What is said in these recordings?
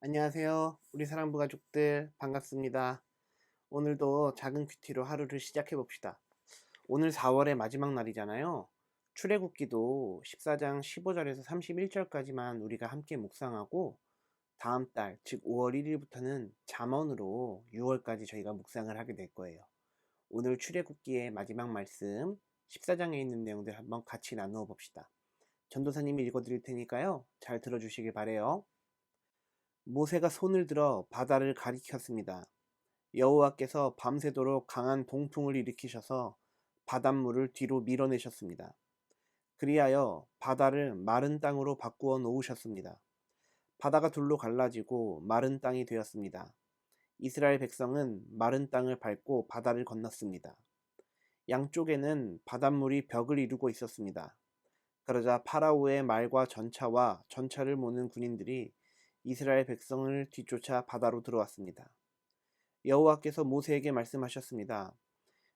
안녕하세요. 우리 사랑부 가족들 반갑습니다. 오늘도 작은 큐티로 하루를 시작해 봅시다. 오늘 4월의 마지막 날이잖아요. 출애굽기도 14장 15절에서 31절까지만 우리가 함께 묵상하고 다음 달, 즉 5월 1일부터는 잠언으로 6월까지 저희가 묵상을 하게 될 거예요. 오늘 출애굽기의 마지막 말씀 14장에 있는 내용들 한번 같이 나누어 봅시다. 전도사님이 읽어 드릴 테니까요. 잘 들어주시길 바래요. 모세가 손을 들어 바다를 가리켰습니다. 여호와께서 밤새도록 강한 동풍을 일으키셔서 바닷물을 뒤로 밀어내셨습니다. 그리하여 바다를 마른 땅으로 바꾸어 놓으셨습니다. 바다가 둘로 갈라지고 마른 땅이 되었습니다. 이스라엘 백성은 마른 땅을 밟고 바다를 건넜습니다. 양쪽에는 바닷물이 벽을 이루고 있었습니다. 그러자 파라오의 말과 전차와 전차를 모는 군인들이 이스라엘 백성을 뒤쫓아 바다로 들어왔습니다. 여호와께서 모세에게 말씀하셨습니다.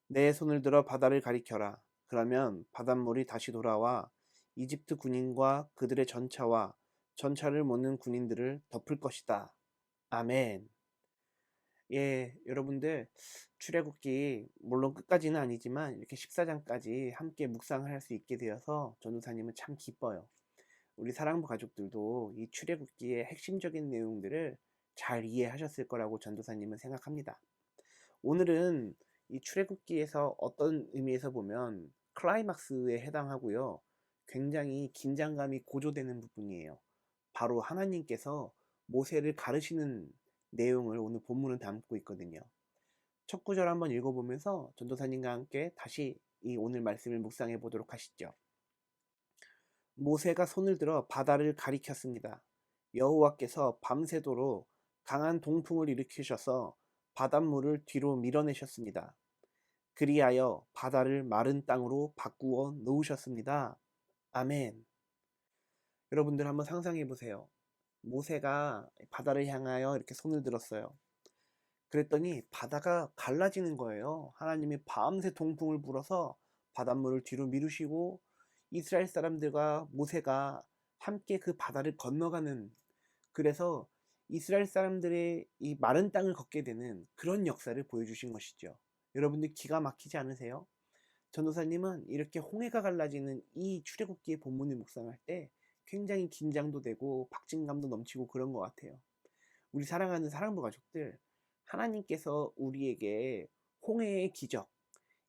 내 손을 들어 바다를 가리켜라. 그러면 바닷물이 다시 돌아와 이집트 군인과 그들의 전차와 전차를 모는 군인들을 덮을 것이다. 아멘. 예, 여러분들 출애굽기 물론 끝까지는 아니지만 이렇게 14장까지 함께 묵상을 할 수 있게 되어서 전도사님은 참 기뻐요. 우리 사랑부 가족들도 이 출애굽기의 핵심적인 내용들을 잘 이해하셨을 거라고 전도사님은 생각합니다. 오늘은 이 출애굽기에서 어떤 의미에서 보면 클라이막스에 해당하고요. 굉장히 긴장감이 고조되는 부분이에요. 바로 하나님께서 모세를 가르치는 내용을 오늘 본문은 담고 있거든요. 첫 구절 한번 읽어보면서 전도사님과 함께 다시 이 오늘 말씀을 묵상해 보도록 하시죠. 모세가 손을 들어 바다를 가리켰습니다. 여호와께서 밤새도록 강한 동풍을 일으키셔서 바닷물을 뒤로 밀어내셨습니다. 그리하여 바다를 마른 땅으로 바꾸어 놓으셨습니다. 아멘. 여러분들 한번 상상해 보세요. 모세가 바다를 향하여 이렇게 손을 들었어요. 그랬더니 바다가 갈라지는 거예요. 하나님이 밤새 동풍을 불어서 바닷물을 뒤로 미루시고 이스라엘 사람들과 모세가 함께 그 바다를 건너가는, 그래서 이스라엘 사람들의 이 마른 땅을 걷게 되는 그런 역사를 보여주신 것이죠. 여러분들 기가 막히지 않으세요? 전도사님은 이렇게 홍해가 갈라지는 이 출애굽기의 본문을 묵상할 때 굉장히 긴장도 되고 박진감도 넘치고 그런 것 같아요. 우리 사랑하는 사랑부 가족들, 하나님께서 우리에게 홍해의 기적,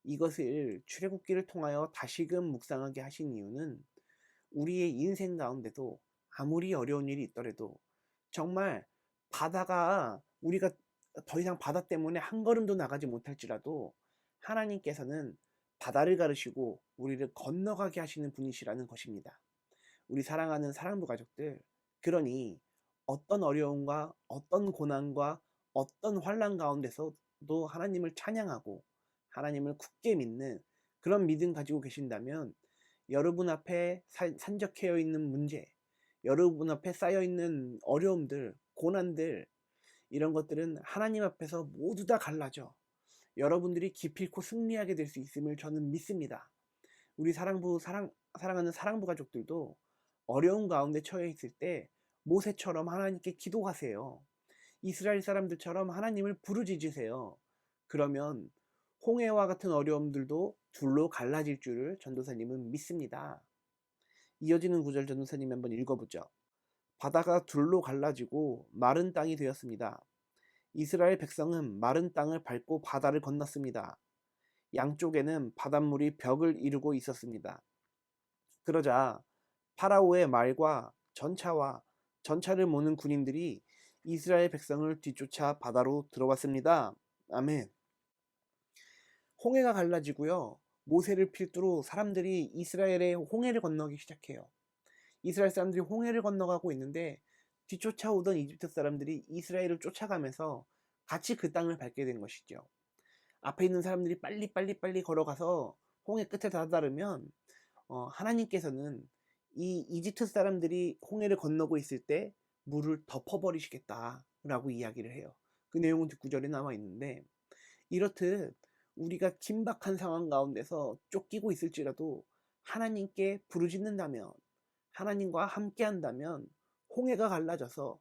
이것을 출애굽기를 통하여 다시금 묵상하게 하신 이유는 우리의 인생 가운데도 아무리 어려운 일이 있더라도 정말 바다가 우리가 더 이상 바다 때문에 한 걸음도 나가지 못할지라도 하나님께서는 바다를 가르시고 우리를 건너가게 하시는 분이시라는 것입니다. 우리 사랑하는 사랑부 가족들, 그러니 어떤 어려움과 어떤 고난과 어떤 환난 가운데서도 하나님을 찬양하고 하나님을 굳게 믿는 그런 믿음 가지고 계신다면 여러분 앞에 산적해어 있는 문제, 여러분 앞에 쌓여 있는 어려움들, 고난들, 이런 것들은 하나님 앞에서 모두 다 갈라져 여러분들이 기필코 승리하게 될 수 있음을 저는 믿습니다. 우리 사랑하는 사랑부 가족들도 어려운 가운데 처해 있을 때 모세처럼 하나님께 기도하세요. 이스라엘 사람들처럼 하나님을 부르짖으세요. 그러면 홍해와 같은 어려움들도 둘로 갈라질 줄을 전도사님은 믿습니다. 이어지는 구절 전도사님 한번 읽어보죠. 바다가 둘로 갈라지고 마른 땅이 되었습니다. 이스라엘 백성은 마른 땅을 밟고 바다를 건넜습니다. 양쪽에는 바닷물이 벽을 이루고 있었습니다. 그러자 파라오의 말과 전차와 전차를 모는 군인들이 이스라엘 백성을 뒤쫓아 바다로 들어왔습니다. 아멘. 홍해가 갈라지고요. 모세를 필두로 사람들이 이스라엘의 홍해를 건너기 시작해요. 이스라엘 사람들이 홍해를 건너가고 있는데 뒤쫓아오던 이집트 사람들이 이스라엘을 쫓아가면서 같이 그 땅을 밟게 된 것이죠. 앞에 있는 사람들이 빨리 걸어가서 홍해 끝에 다다르면 하나님께서는 이 이집트 사람들이 홍해를 건너고 있을 때 물을 덮어버리시겠다라고 이야기를 해요. 그 내용은 뒷구절에 나와 있는데, 이렇듯 우리가 긴박한 상황 가운데서 쫓기고 있을지라도 하나님께 부르짖는다면, 하나님과 함께 한다면 홍해가 갈라져서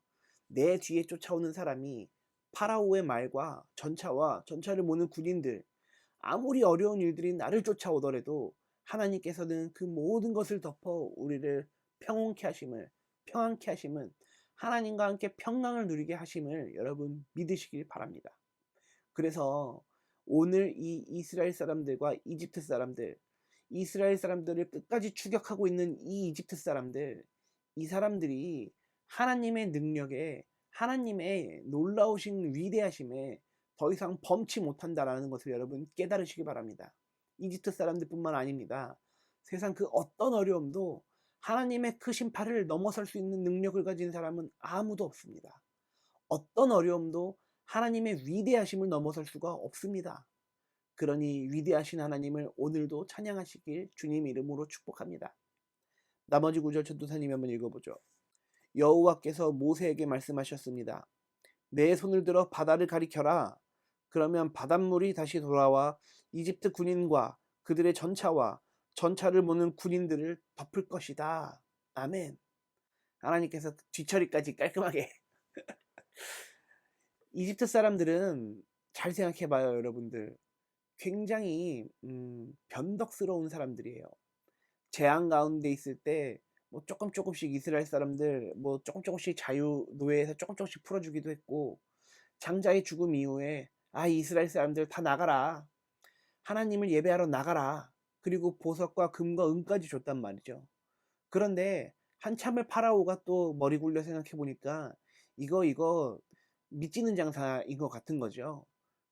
내 뒤에 쫓아오는 사람이 파라오의 말과 전차와 전차를 모는 군인들, 아무리 어려운 일들이 나를 쫓아오더라도 하나님께서는 그 모든 것을 덮어 우리를 평안케 하심은 하나님과 함께 평강을 누리게 하심을 여러분 믿으시길 바랍니다. 그래서 오늘 이 이스라엘 사람들과 이집트 사람들, 이스라엘 사람들을 끝까지 추격하고 있는 이 이집트 사람들, 이 사람들이 하나님의 능력에, 하나님의 놀라우신 위대하심에 더 이상 범치 못한다라는 것을 여러분 깨달으시기 바랍니다. 이집트 사람들뿐만 아닙니다. 세상 그 어떤 어려움도 하나님의 크신 팔을 넘어설 수 있는 능력을 가진 사람은 아무도 없습니다. 어떤 어려움도 하나님의 위대하심을 넘어설 수가 없습니다. 그러니 위대하신 하나님을 오늘도 찬양하시길 주님 이름으로 축복합니다. 나머지 구절 전도사님이 한번 읽어보죠. 여호와께서 모세에게 말씀하셨습니다. 내 손을 들어 바다를 가리켜라. 그러면 바닷물이 다시 돌아와 이집트 군인과 그들의 전차와 전차를 모는 군인들을 덮을 것이다. 아멘. 하나님께서 뒤처리까지 깔끔하게. 이집트 사람들은 잘 생각해봐요, 여러분들. 굉장히 변덕스러운 사람들이에요. 재앙 가운데 있을 때 뭐 조금씩 이스라엘 사람들 뭐 조금씩 자유 노예에서 조금씩 풀어주기도 했고, 장자의 죽음 이후에 이스라엘 사람들 다 나가라, 하나님을 예배하러 나가라, 그리고 보석과 금과 은까지 줬단 말이죠. 그런데 한참을 파라오가 또 머리 굴려 생각해 보니까 이거 미치는 장사인 것 같은 거죠.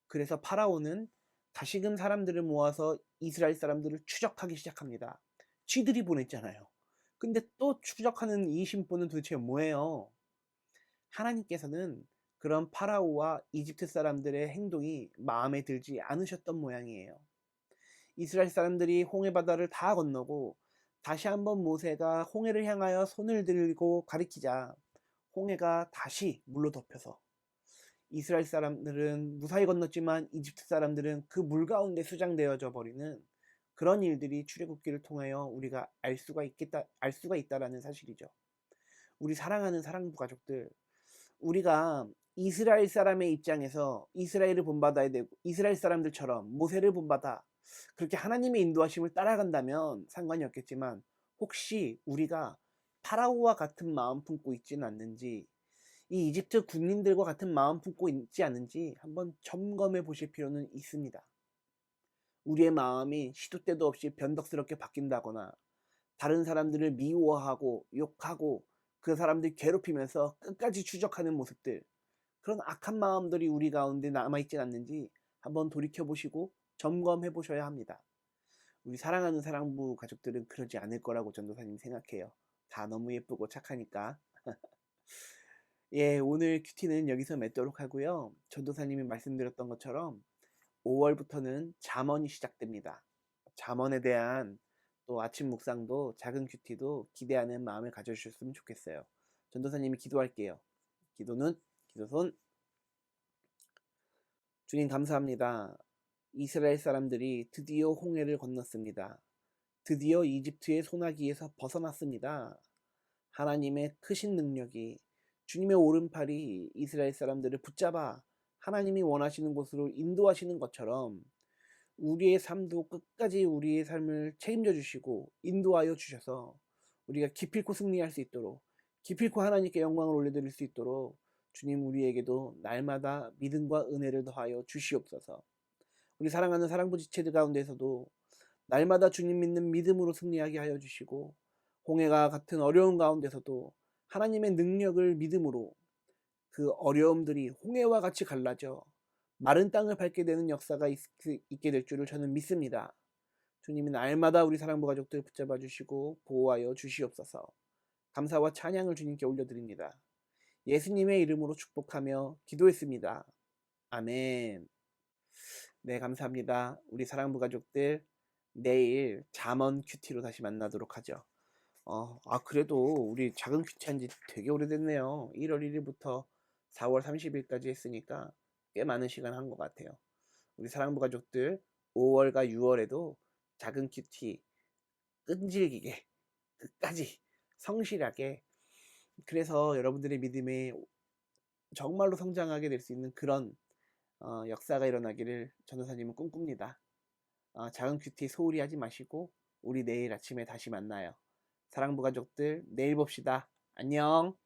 그래서 파라오는 다시금 사람들을 모아서 이스라엘 사람들을 추적하기 시작합니다. 쥐들이 보냈잖아요. 근데 또 추적하는 이 심보는 도대체 뭐예요? 하나님께서는 그런 파라오와 이집트 사람들의 행동이 마음에 들지 않으셨던 모양이에요. 이스라엘 사람들이 홍해 바다를 다 건너고 다시 한번 모세가 홍해를 향하여 손을 들고 가리키자 홍해가 다시 물로 덮여서 이스라엘 사람들은 무사히 건넜지만 이집트 사람들은 그 물 가운데 수장되어져 버리는 그런 일들이 출애굽기를 통하여 우리가 알 수가 있다라는 사실이죠. 우리 사랑하는 사랑부 가족들, 우리가 이스라엘 사람의 입장에서 이스라엘을 본받아야 되고 이스라엘 사람들처럼 모세를 본받아 그렇게 하나님의 인도하심을 따라간다면 상관이 없겠지만, 혹시 우리가 파라오와 같은 마음 품고 있지는 않는지, 이 이집트 군인들과 같은 마음 품고 있지 않은지 한번 점검해 보실 필요는 있습니다. 우리의 마음이 시도 때도 없이 변덕스럽게 바뀐다거나 다른 사람들을 미워하고 욕하고 그 사람들 괴롭히면서 끝까지 추적하는 모습들, 그런 악한 마음들이 우리 가운데 남아있진 않는지 한번 돌이켜보시고 점검해 보셔야 합니다. 우리 사랑하는 사랑부 가족들은 그러지 않을 거라고 전도사님 생각해요. 다 너무 예쁘고 착하니까. 예, 오늘 큐티는 여기서 맺도록 하고요. 전도사님이 말씀드렸던 것처럼 5월부터는 잠언이 시작됩니다. 잠언에 대한 또 아침 묵상도 작은 큐티도 기대하는 마음을 가져주셨으면 좋겠어요. 전도사님이 기도할게요. 기도는 기도손. 주님 감사합니다. 이스라엘 사람들이 드디어 홍해를 건넜습니다. 드디어 이집트의 소나기에서 벗어났습니다. 하나님의 크신 능력이, 주님의 오른팔이 이스라엘 사람들을 붙잡아 하나님이 원하시는 곳으로 인도하시는 것처럼 우리의 삶도 끝까지 우리의 삶을 책임져 주시고 인도하여 주셔서 우리가 기필코 승리할 수 있도록, 기필코 하나님께 영광을 올려드릴 수 있도록 주님 우리에게도 날마다 믿음과 은혜를 더하여 주시옵소서. 우리 사랑하는 사랑부 지체들 가운데서도 날마다 주님 믿는 믿음으로 승리하게 하여 주시고, 홍해가 같은 어려운 가운데서도 하나님의 능력을 믿음으로 그 어려움들이 홍해와 같이 갈라져 마른 땅을 밟게 되는 역사가 있게 될 줄을 저는 믿습니다. 주님이 날마다 우리 사랑부 가족들 붙잡아 주시고 보호하여 주시옵소서. 감사와 찬양을 주님께 올려드립니다. 예수님의 이름으로 축복하며 기도했습니다. 아멘. 네, 감사합니다. 우리 사랑부 가족들, 내일 잠언 큐티로 다시 만나도록 하죠. 그래도 우리 작은 큐티 한지 되게 오래됐네요. 1월 1일부터 4월 30일까지 했으니까 꽤 많은 시간 한 것 같아요. 우리 사랑부 가족들 5월과 6월에도 작은 큐티 끈질기게 끝까지 성실하게, 그래서 여러분들의 믿음에 정말로 성장하게 될 수 있는 그런 역사가 일어나기를 전도사님은 꿈꿉니다. 작은 큐티 소홀히 하지 마시고 우리 내일 아침에 다시 만나요. 사랑부 가족들 내일 봅시다. 안녕.